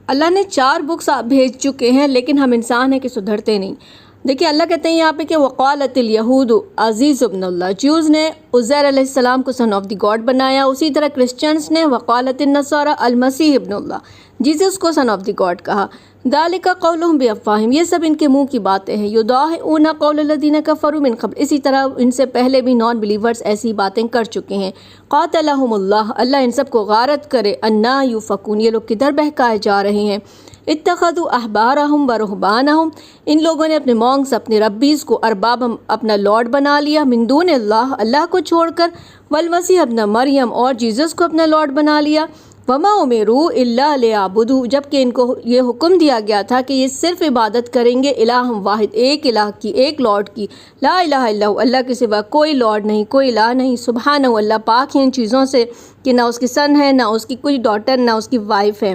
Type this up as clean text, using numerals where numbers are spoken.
اللہ نے 4 بکس بھیج چکے ہیں، لیکن ہم انسان ہیں کہ سدھرتے نہیں۔ دیکھیے اللہ کہتے ہیں یہاں پہ کہ وقالت الیہود عزیز ابن اللہ، جیوز نے عزیر علیہ السلام کو سن آف دی گاڈ بنایا، اسی طرح کرسچنس نے وقالت النصارى المسیح ابن اللہ، جیسس کو سن آف دی گاڈ کہا۔ ذالک قولہم بافواہہم، یہ سب ان کے منہ کی باتیں ہیں۔ یضاہئون قول الذین کفروا من قبل، اسی طرح ان سے پہلے بھی نان بلیورز ایسی باتیں کر چکے ہیں۔ قاتلہم اللہ، اللہ ان سب کو غارت کرے۔ انا یوفکون، یہ لوگ کدھر بہکائے جا رہے ہیں۔ اتخذوا احبارہم ورہبانہم، ان لوگوں نے اپنے مونگس، اپنے ربیز کو ارباب اپنا لارڈ بنا لیا، من دون اللہ، اللہ کو چھوڑ کر، والمسیح ابن مریم، اور جیزس کو اپنا لارڈ بنا لیا۔ وما امروا الا لیعبدوا، جبکہ ان کو یہ حکم دیا گیا تھا کہ یہ صرف عبادت کریں گے الہ واحد، ایک الہ کی، ایک لارڈ کی، لا الہ الا ہو، اللہ کے سوا کوئی لارڈ نہیں، کوئی الہ نہیں۔ سبحانہ، اللہ پاک ہے ان چیزوں سے کہ نہ اس کی سن ہے، نہ اس کی کوئی ڈاٹر، نہ اس کی وائف ہے۔